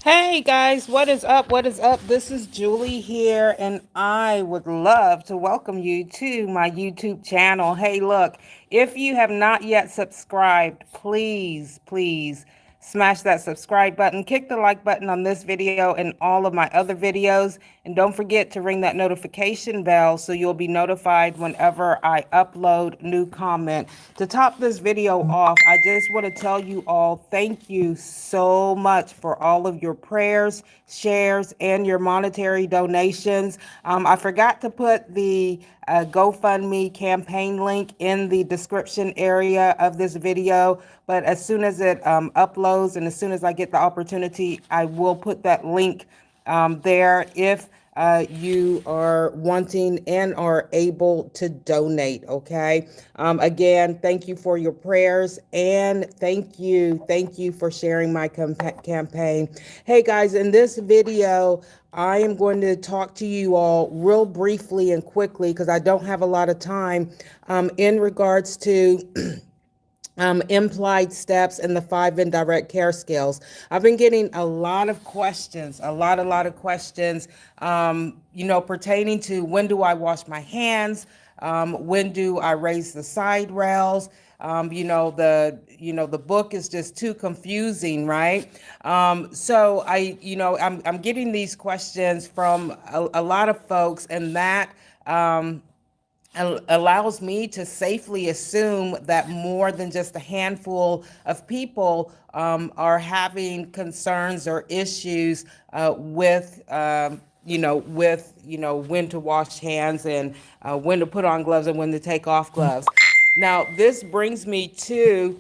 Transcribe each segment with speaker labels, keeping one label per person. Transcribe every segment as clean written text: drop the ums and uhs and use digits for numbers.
Speaker 1: Hey guys, what is up? What is up? This is Julie here, and I would love to welcome you to my YouTube channel. Hey, look, if you have not yet subscribed, please smash that subscribe button, kick the like button on this video and all of my other videos, and don't forget to ring that notification bell so you'll be notified whenever I upload new comment. To top this video off, I just want to tell you all thank you so much for all of your prayers, shares, and your monetary donations. I forgot to put the GoFundMe campaign link in the description area of this video, but as soon as it uploads and as soon as I get the opportunity, I will put that link there if you are wanting and are able to donate. Okay. Again, thank you for your prayers and thank you for sharing my campaign. Hey guys, in this video, I am going to talk to you all real briefly and quickly because I don't have a lot of time in regards to implied steps and the 5 indirect care skills. I've been getting a lot of questions, a lot of questions, pertaining to when do I wash my hands? When do I raise the side rails? The book is just too confusing, right? I'm getting these questions from a lot of folks, and that allows me to safely assume that more than just a handful of people are having concerns or issues with when to wash hands and when to put on gloves and when to take off gloves. Now, this brings me to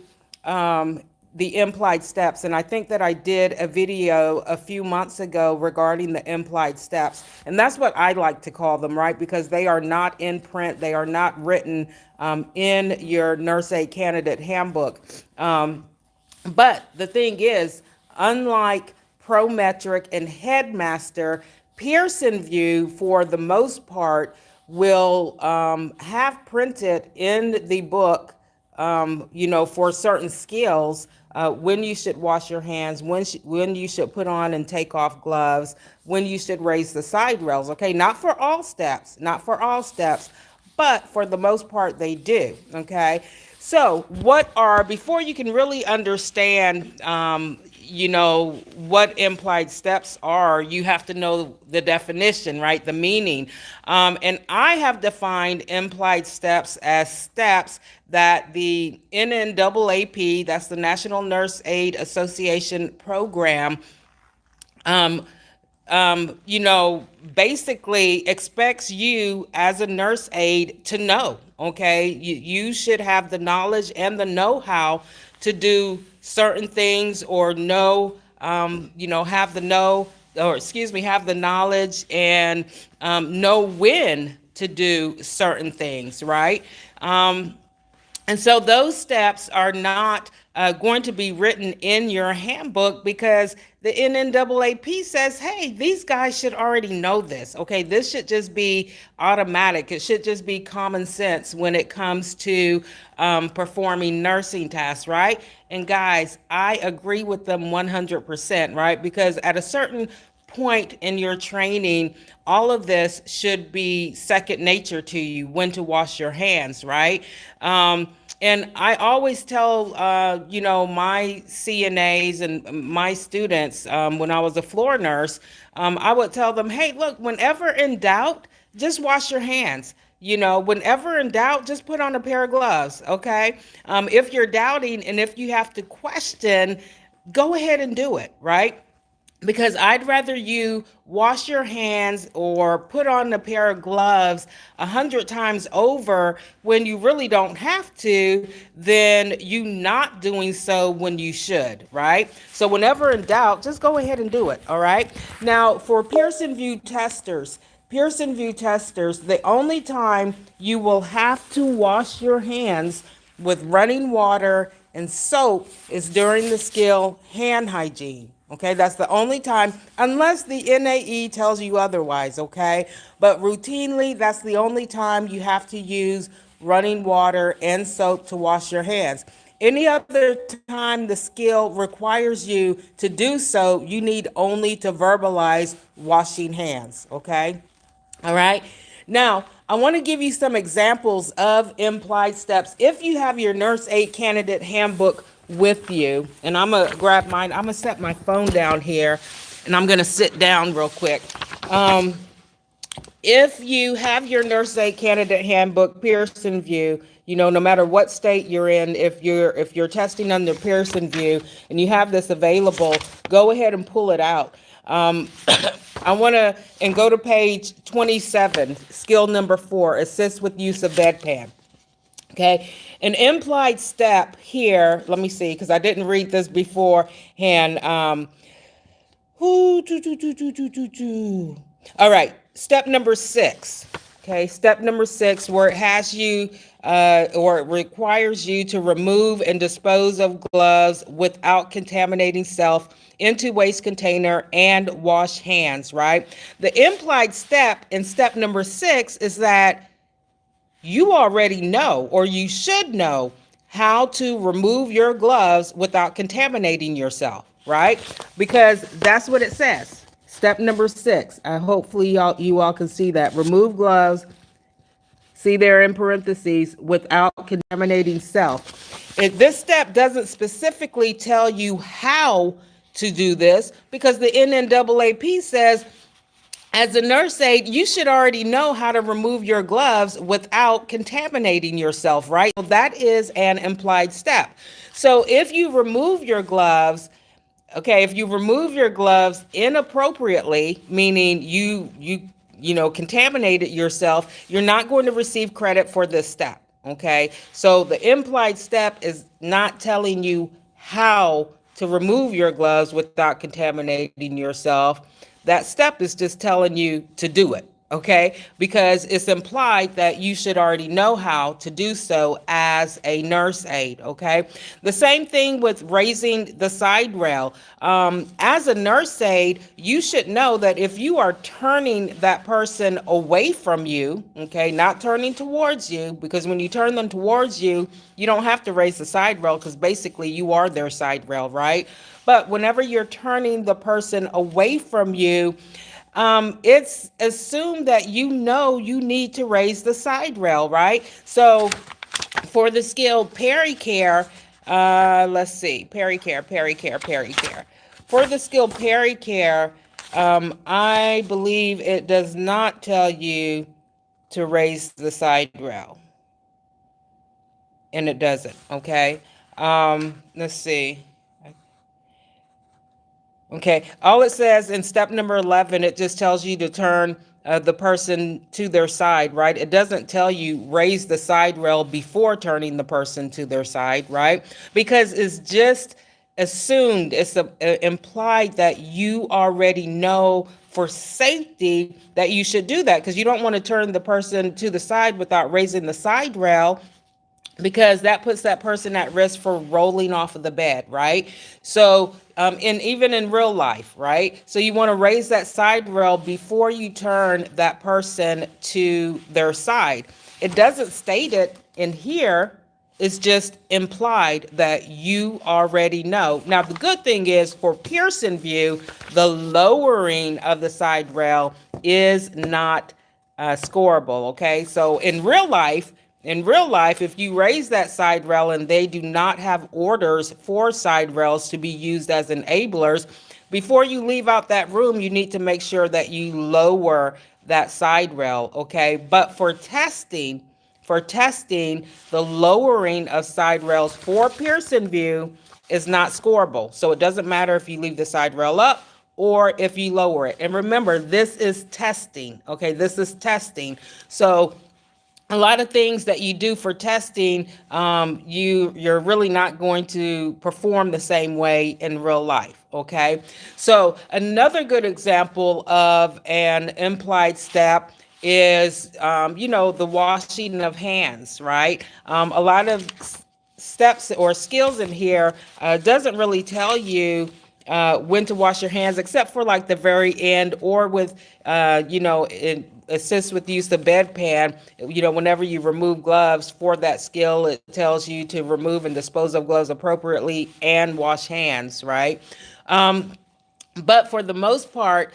Speaker 1: the implied steps. And I think that I did a video a few months ago regarding the implied steps. And that's what I like to call them, right? Because they are not in print, they are not written in your nurse aid candidate handbook. But the thing is, unlike Prometric and Headmaster, Pearson View, for the most part, will have printed in the book, for certain skills, when you should wash your hands, when you should put on and take off gloves, when you should raise the side rails. Okay, not for all steps, but for the most part, they do. Okay, so before you can really understand, what implied steps are, you have to know the definition, right? The meaning. And I have defined implied steps as steps that the NNAAP, that's the National Nurse Aid Association program, basically expects you as a nurse aide to know. Okay, you should have the knowledge and the know-how to do certain things, or have the knowledge and know when to do certain things, right? And so those steps are not going to be written in your handbook because the NNAAP says, hey, these guys should already know this. Okay, this should just be automatic. It should just be common sense when it comes to performing nursing tasks, right? And guys, I agree with them 100%, right? Because at a certain point in your training, all of this should be second nature to you, when to wash your hands, right? And I always tell, my CNAs and my students, when I was a floor nurse, I would tell them, hey, look, whenever in doubt, just wash your hands. Whenever in doubt, just put on a pair of gloves, okay? If you're doubting and if you have to question, go ahead and do it, right? Because I'd rather you wash your hands or put on a pair of gloves 100 times over when you really don't have to, than you not doing so when you should, right? So whenever in doubt, just go ahead and do it, all right? Now, for Pearson View testers, the only time you will have to wash your hands with running water and soap is during the skill hand hygiene. Okay, that's the only time, unless the NAE tells you otherwise, okay? But routinely, that's the only time you have to use running water and soap to wash your hands. Any other time the skill requires you to do so, you need only to verbalize washing hands, okay? All right. Now, I want to give you some examples of implied steps. If you have your nurse aid candidate handbook with you, and I'm going to grab mine, I'm going to set my phone down here and I'm going to sit down real quick. Um, if you have your nurse aid candidate handbook, Pearson View, no matter what state you're in, if you're testing under Pearson View and you have this available, go ahead and pull it out. I want to and go to page 27, skill number 4, assist with use of bedpan. Okay, an implied step here. Let me see, because I didn't read this beforehand. All right, step number 6. Okay, step number 6, where it has you or it requires you to remove and dispose of gloves without contaminating self into waste container and wash hands, right? The implied step in step number 6 is that you already know, or you should know, how to remove your gloves without contaminating yourself, right? Because that's what it says. Step number 6. Hopefully you all can see that. Remove gloves. See there in parentheses, without contaminating self. This step doesn't specifically tell you how to do this because the NNAAP says, as a nurse aide, you should already know how to remove your gloves without contaminating yourself, right? So that is an implied step. So if you remove your gloves, okay, if you remove your gloves inappropriately, meaning you contaminated yourself, you're not going to receive credit for this step. Okay, so the implied step is not telling you how to remove your gloves without contaminating yourself. That step is just telling you to do it. Okay, because it's implied that you should already know how to do so as a nurse aide. Okay, the same thing with raising the side rail. As a nurse aide, you should know that if you are turning that person away from you, okay, not turning towards you, because when you turn them towards you, you don't have to raise the side rail because basically you are their side rail, right? But whenever you're turning the person away from you, it's assumed that you need to raise the side rail, right? So for the skill pericare, let's see, pericare. For the skill pericare, I believe it does not tell you to raise the side rail. And it doesn't, okay? Let's see. Okay, all it says in step number 11, it just tells you to turn the person to their side, right? It doesn't tell you raise the side rail before turning the person to their side, right? Because it's just assumed, it's implied that you already know for safety that you should do that because you don't want to turn the person to the side without raising the side rail because that puts that person at risk for rolling off of the bed, right? So, even in real life, right? So you want to raise that side rail before you turn that person to their side. It doesn't state it in here. It's just implied that you already know. Now, the good thing is for Pearson View, the lowering of the side rail is not scoreable, okay? So in real life, if you raise that side rail and they do not have orders for side rails to be used as enablers, before you leave out that room, you need to make sure that you lower that side rail, okay? But for testing, the lowering of side rails for Pearson View is not scoreable. So it doesn't matter if you leave the side rail up or if you lower it. And remember, this is testing, okay? This is testing. So a lot of things that you do for testing, you're really not going to perform the same way in real life. Okay, so another good example of an implied step is, the washing of hands. Right, a lot of steps or skills in here doesn't really tell you when to wash your hands, except for like the very end, or with, assist with use of bedpan. Whenever you remove gloves for that skill, it tells you to remove and dispose of gloves appropriately and wash hands, right? Um, but for the most part,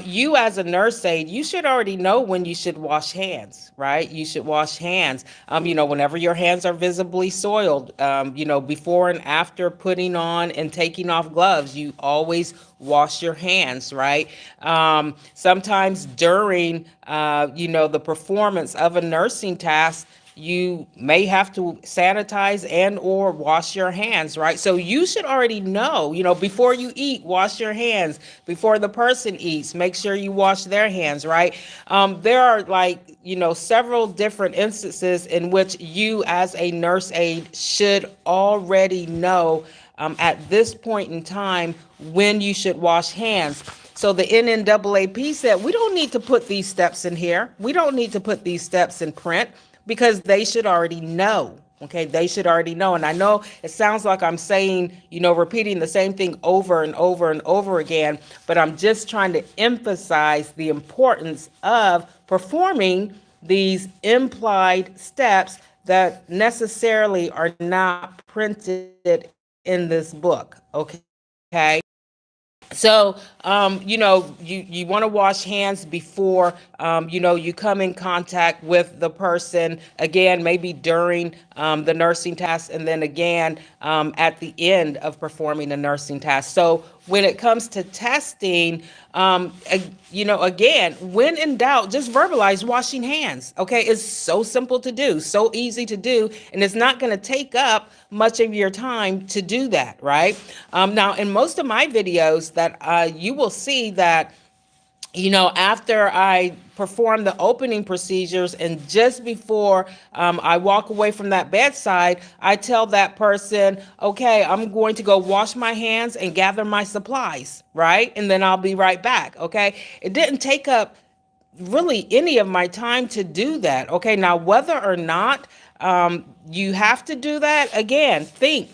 Speaker 1: you as a nurse aide, you should already know when you should wash hands, right? You should wash hands, whenever your hands are visibly soiled, before and after putting on and taking off gloves, you always wash your hands, right? Sometimes during, the performance of a nursing task, you may have to sanitize and or wash your hands, right? So you should already know, before you eat, wash your hands. Before the person eats, make sure you wash their hands, right? There are, like, several different instances in which you as a nurse aide should already know, at this point in time, when you should wash hands. So the NNAAP said, we don't need to put these steps in here. We don't need to put these steps in print, because they should already know. Okay, they should already know. And I know it sounds like I'm saying, repeating the same thing over and over and over again, but I'm just trying to emphasize the importance of performing these implied steps that necessarily are not printed in this book. Okay. So, you want to wash hands before, you come in contact with the person, again, maybe during, the nursing task, and then again, at the end of performing the nursing task. So when it comes to testing, again, when in doubt, just verbalize washing hands. Okay. It's so simple to do, so easy to do, and it's not going to take up much of your time to do that, right? Now, in most of my videos that you will see that, after I perform the opening procedures and just before I walk away from that bedside, I tell that person, okay, I'm going to go wash my hands and gather my supplies, right? And then I'll be right back, okay? It didn't take up really any of my time to do that. Okay, now whether or not you have to do that, again, think.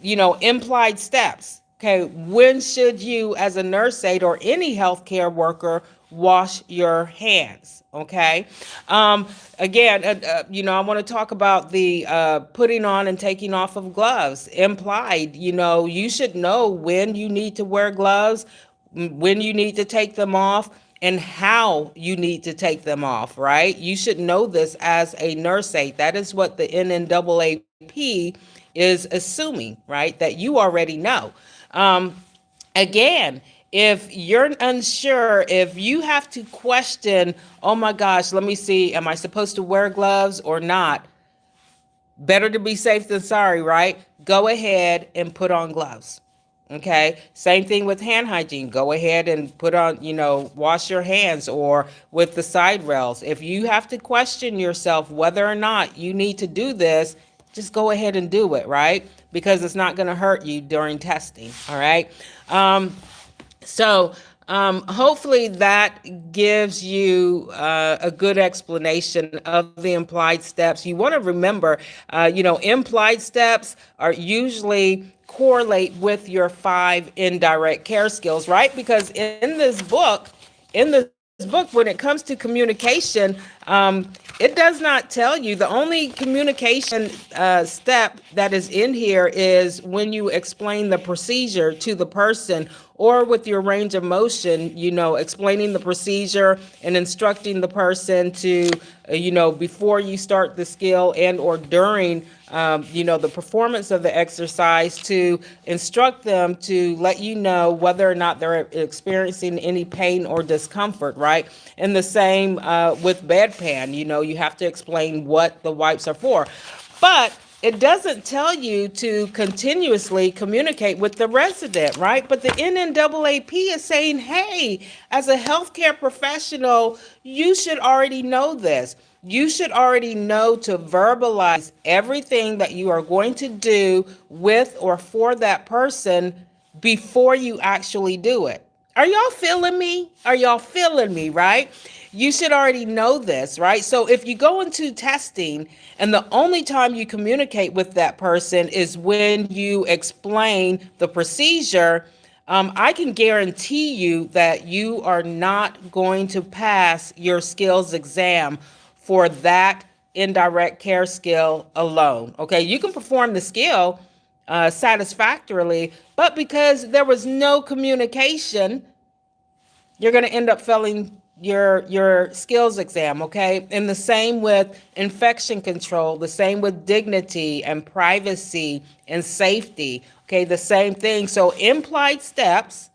Speaker 1: Implied steps. Okay, when should you, as a nurse aide or any healthcare worker, wash your hands? Okay. Again, I want to talk about the putting on and taking off of gloves. Implied, you should know when you need to wear gloves, when you need to take them off, and how you need to take them off, right? You should know this as a nurse aide. That is what the NNAAP is assuming, right? That you already know. Again, if you're unsure, if you have to question, oh my gosh, let me see, am I supposed to wear gloves or not? Better to be safe than sorry, right? Go ahead and put on gloves. Okay. Same thing with hand hygiene. Go ahead and put on, wash your hands, or with the side rails. If you have to question yourself whether or not you need to do this, just go ahead and do it, right? Because it's not going to hurt you during testing. All right. So hopefully that gives you a good explanation of the implied steps. You want to remember, implied steps are usually correlate with your 5 indirect care skills, right? Because in this book, when it comes to communication, it does not tell you. The only communication step that is in here is when you explain the procedure to the person, or with your range of motion, explaining the procedure and instructing the person to, before you start the skill and or during, the performance of the exercise, to instruct them to let you know whether or not they're experiencing any pain or discomfort, right? And the same with bedpan, you have to explain what the wipes are for. But it doesn't tell you to continuously communicate with the resident, right? But the NNAAP is saying, hey, as a healthcare professional, you should already know this. You should already know to verbalize everything that you are going to do with or for that person before you actually do it. Are y'all feeling me? Are y'all feeling me, right? You should already know this, right? So if you go into testing and the only time you communicate with that person is when you explain the procedure, I can guarantee you that you are not going to pass your skills exam for that indirect care skill alone. Okay, you can perform the skill satisfactorily, but because there was no communication, you're going to end up failing your skills exam. Okay, and the same with infection control, the same with dignity and privacy and safety. Okay, the same thing. So implied steps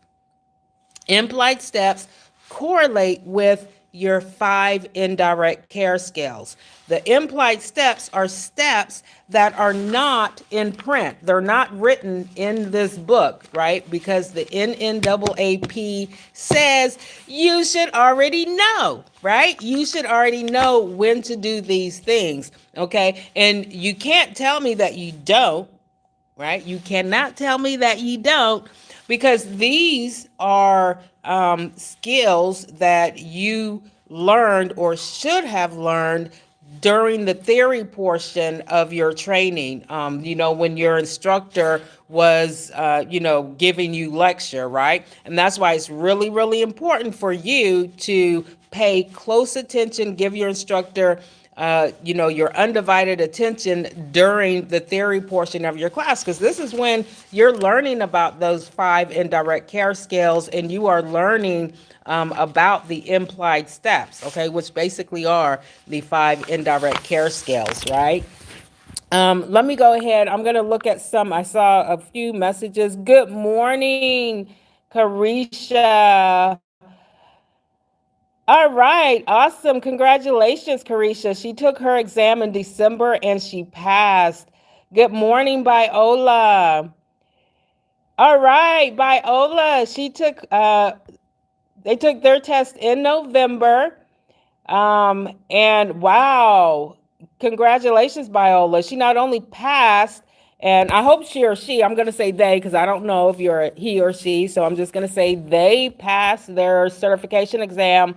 Speaker 1: correlate with your 5 indirect care skills. The implied steps are steps that are not in print. They're not written in this book, right? Because the NNAAP says you should already know, right? You should already know when to do these things, okay? And you can't tell me that you don't, right? You cannot tell me that you don't, because these are skills that you learned or should have learned during the theory portion of your training. When your instructor was, giving you lecture, right? And that's why it's really, really important for you to pay close attention, give your instructor your undivided attention during the theory portion of your class, because this is when you're learning about those 5 indirect care skills, and you are learning about the implied steps, okay, which basically are the 5 indirect care skills, right? Let me go ahead. I'm going to look at some. I saw a few messages. Good morning, Carisha. All right, awesome. Congratulations, Carisha. She took her exam in December and she passed. Good morning, Biola. All right, Biola. They took their test in November. And wow, congratulations, Biola. She not only passed, and I hope I'm going to say they because I don't know if you're a he or she. So I'm just going to say they passed their certification exam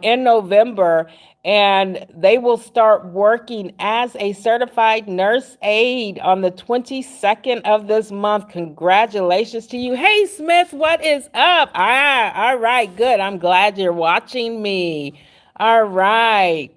Speaker 1: in November, and they will start working as a certified nurse aide on the 22nd of this month. Congratulations to you. Hey, Smith, what is up? All right, good. I'm glad you're watching me. All right.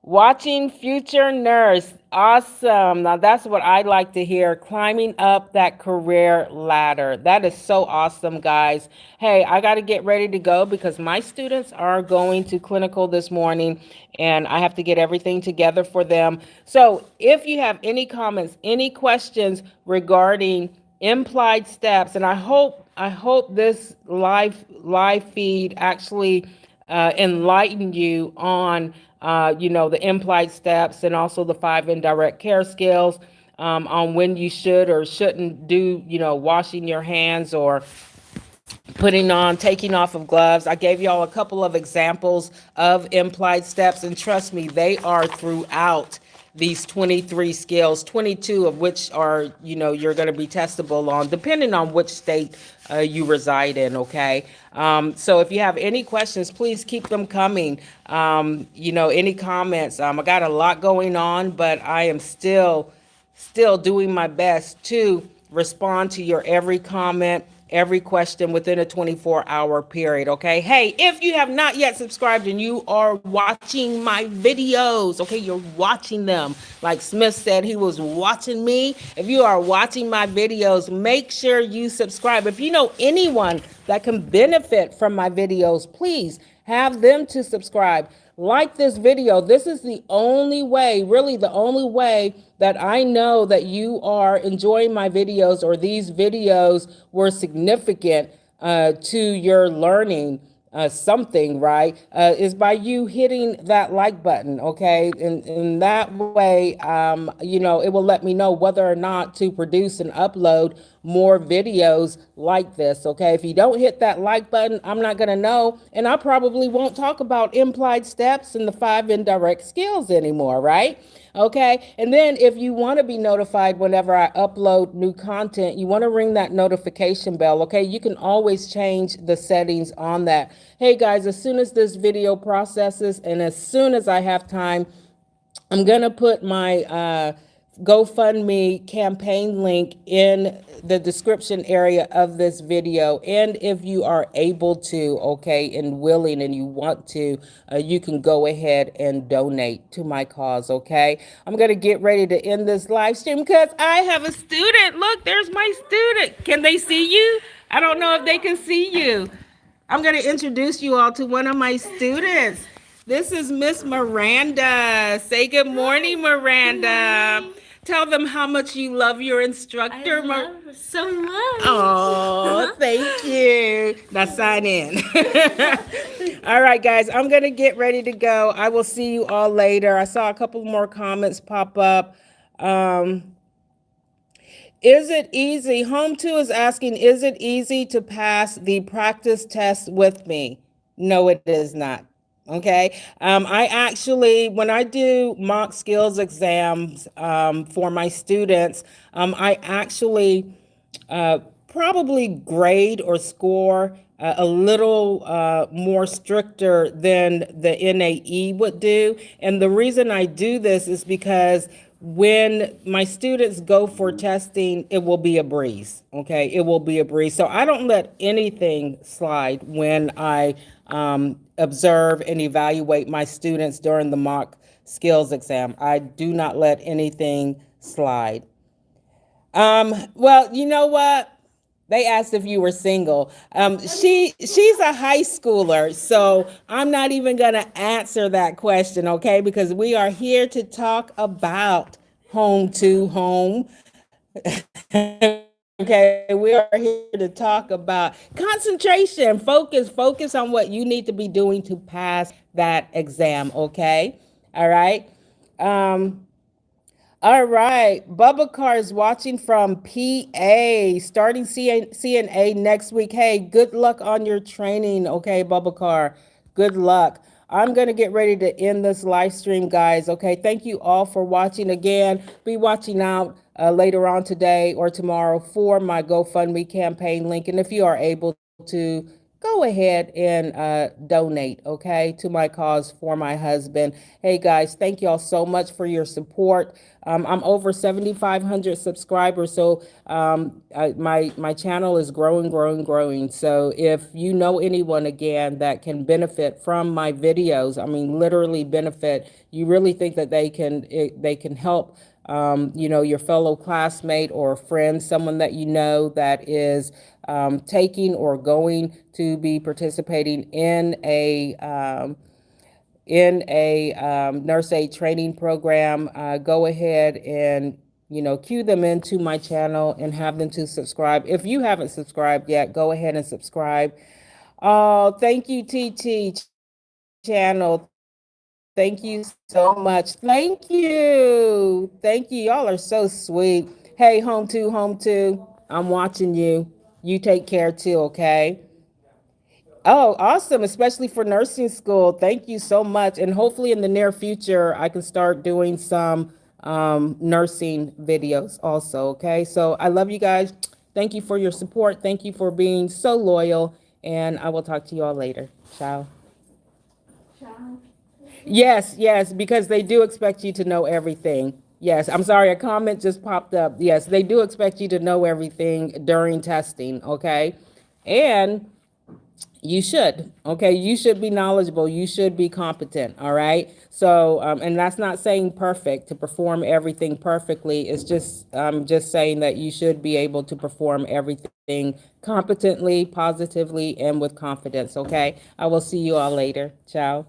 Speaker 1: Watching future nurse. Awesome. Now that's what I like to hear. Climbing up that career ladder. That is so awesome, guys. Hey, I got to get ready to go because my students are going to clinical this morning and I have to get everything together for them. So if you have any comments, any questions regarding implied steps, and I hope this live feed actually enlighten you on the implied steps and also the 5 indirect care skills, on when you should or shouldn't do washing your hands or taking off of gloves. I gave y'all a couple of examples of implied steps, and trust me, they are throughout these 23 skills, 22 of which are, you're going to be testable on, depending on which state you reside in, okay? So if you have any questions, please keep them coming. Any comments. I got a lot going on, but I am still doing my best to respond to your every comment, every question within a 24-hour period, okay? Hey, if you have not yet subscribed and you are watching my videos, okay, you're watching them. Like Smith said, he was watching me. If you are watching my videos, make sure you subscribe. If you know anyone that can benefit from my videos, please have them to subscribe. Like this video. This is the only way, really the only way that I know that you are enjoying my videos, or these videos were significant to your learning something, right? Is by you hitting that like button, okay? And that way, it will let me know whether or not to produce and upload more videos like this, okay? If you don't hit that like button, I'm not going to know, and I probably won't talk about implied steps and the 5 indirect skills anymore, right? Okay, and then if you want to be notified whenever I upload new content, you want to ring that notification bell, okay? You can always change the settings on that. Hey guys, as soon as this video processes and as soon as I have time, I'm going to put my GoFundMe campaign link in the description area of this video. And if you are able to, okay, and willing and you want to, you can go ahead and donate to my cause, okay? I'm going to get ready to end this live stream because I have a student. Look, there's my student. Can they see you? I don't know if they can see you. I'm going to introduce you all to one of my students. This is Miss Miranda. Say good morning, Miranda. Good morning. Tell them how much you love your instructor.
Speaker 2: I love her so much.
Speaker 1: Oh, thank you. Now sign in. All right, guys, I'm going to get ready to go. I will see you all later. I saw a couple more comments pop up. Is it easy? Home 2 is asking, is it easy to pass the practice test with me? No, it is not. Okay. I actually, when I do mock skills exams for my students, I actually probably grade or score a little more stricter than the NAE would do. And the reason I do this is because when my students go for testing, it will be a breeze. Okay, it will be a breeze. So I don't let anything slide when I observe and evaluate my students during the mock skills exam. I do not let anything slide. Well, you know what? They asked if you were single. She's a high schooler, so I'm not even gonna answer that question, okay? Because we are here to talk about home to home. Okay, we are here to talk about concentration, focus on what you need to be doing to pass that exam, okay? All right. All right. Bubba Carr is watching from PA, starting CNA next week. Hey, good luck on your training. Okay, Bubba Carr. Good luck. I'm going to get ready to end this live stream, guys. Okay, thank you all for watching again. Be watching out later on today or tomorrow for my GoFundMe campaign link. And if you are able to, go ahead and donate, okay, to my cause for my husband. Hey guys, thank y'all so much for your support. I'm over 7,500 subscribers, so my channel is growing. So if you know anyone again that can benefit from my videos, I mean literally benefit, you really think that they can help your fellow classmate or friend, someone that you know that is taking or going to be participating in a nurse aid training program, go ahead and cue them into my channel and have them to subscribe. If you haven't subscribed yet, go ahead and subscribe. Oh, thank you, TT channel. Thank you so much. Thank you. Y'all are so sweet. Hey, home two. I'm watching you. You take care too, okay? Oh, awesome, especially for nursing school. Thank you so much. And hopefully in the near future, I can start doing some nursing videos also, okay? So I love you guys. Thank you for your support. Thank you for being so loyal. And I will talk to you all later. Ciao. Yes, because they do expect you to know everything. Yes, I'm sorry, a comment just popped up. Yes, they do expect you to know everything during testing, okay? And you should, okay? You should be knowledgeable. You should be competent, all right? So, and that's not saying perfect, to perform everything perfectly. It's just saying that you should be able to perform everything competently, positively, and with confidence, okay? I will see you all later. Ciao.